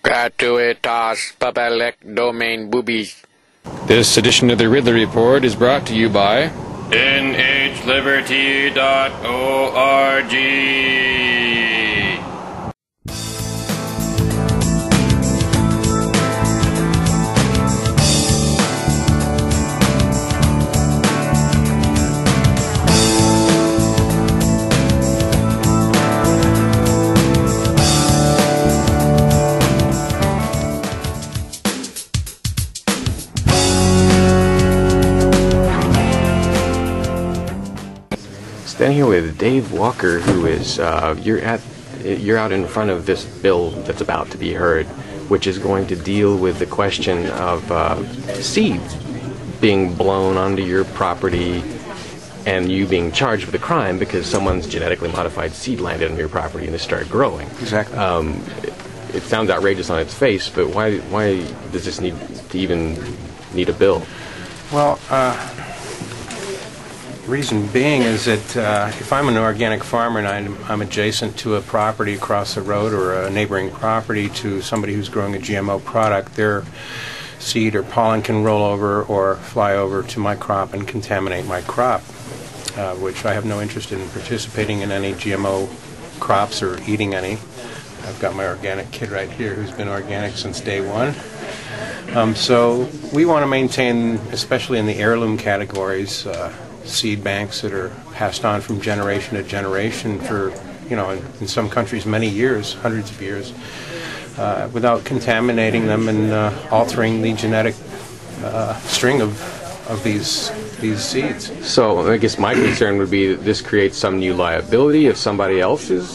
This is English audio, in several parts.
Gratuitas public domain boobies. This edition of the Ridley Report is brought to you by nhliberty.org. Standing here with Dave Walker, who is you're out in front of this bill that's about to be heard, which is going to deal with the question of seed being blown onto your property and you being charged with a crime because someone's genetically modified seed landed on your property and it started growing. Exactly. It sounds outrageous on its face, but why does this need a bill? Well, reason being is that if I'm an organic farmer and I'm adjacent to a property across the road or a neighboring property to somebody who's growing a GMO product, their seed or pollen can roll over or fly over to my crop and contaminate my crop, which I have no interest in participating in any GMO crops or eating any. I've got my organic kid right here who's been organic since day one. So we want to maintain, especially in the heirloom categories, seed banks that are passed on from generation to generation for, in some countries many years, hundreds of years, without contaminating them and altering the genetic string of these seeds. So I guess my concern would be that this creates some new liability. If somebody else's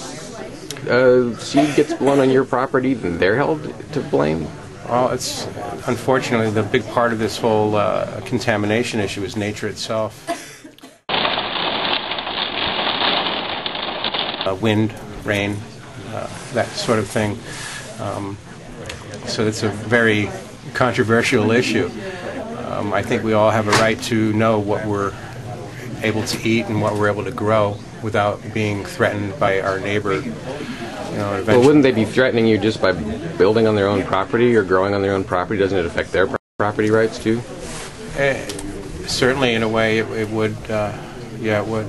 seed gets blown on your property, then they're held to blame? Well, it's unfortunately the big part of this whole contamination issue is nature itself. Wind, rain, that sort of thing. So it's a very controversial issue. I think we all have a right to know what we're able to eat and what we're able to grow without being threatened by our neighbor. Well, wouldn't they be threatening you just by building on their own property or growing on their own property? Doesn't it affect their property rights too? Certainly, in a way, it would. Yeah, it would.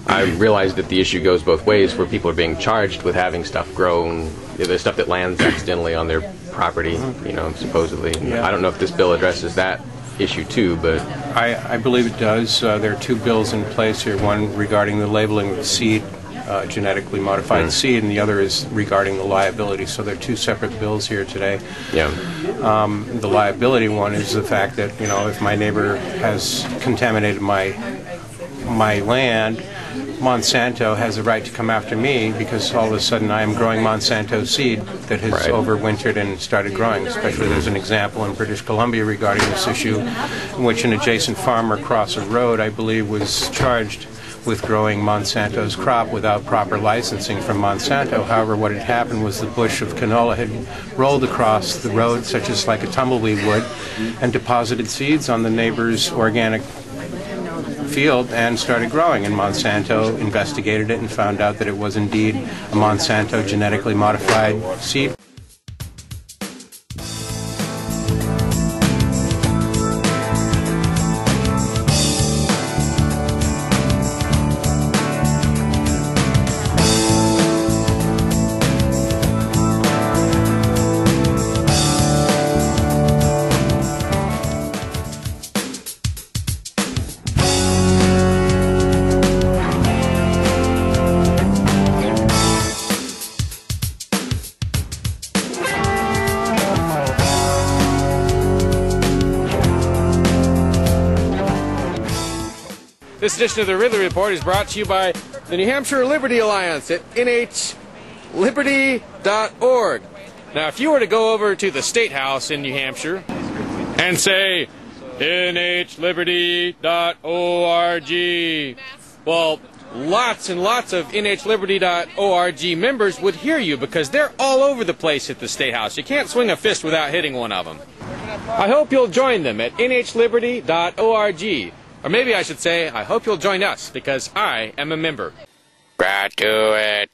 I realize that the issue goes both ways, where people are being charged with having stuff grown, the stuff that lands accidentally on their property, supposedly. Yeah. I don't know if this bill addresses that issue too, but I believe it does. There are two bills in place here, one regarding the labeling of seed, genetically modified seed, and the other is regarding the liability. So there are two separate bills here today. Yeah. The liability one is the fact that, if my neighbor has contaminated my land, Monsanto has a right to come after me because all of a sudden I am growing Monsanto seed that has overwintered and started growing. Especially there's an example in British Columbia regarding this issue in which an adjacent farmer across a road, I believe, was charged with growing Monsanto's crop without proper licensing from Monsanto. However, what had happened was the bush of canola had rolled across the road, such as like a tumbleweed would, and deposited seeds on the neighbor's organic field and started growing, and Monsanto investigated it and found out that it was indeed a Monsanto genetically modified seed. This edition of the Ridley Report is brought to you by the New Hampshire Liberty Alliance at nhliberty.org. Now, if you were to go over to the State House in New Hampshire and say, nhliberty.org, well, lots and lots of nhliberty.org members would hear you because they're all over the place at the State House. You can't swing a fist without hitting one of them. I hope you'll join them at nhliberty.org. Or maybe I should say, I hope you'll join us, because I am a member. Gratuitas.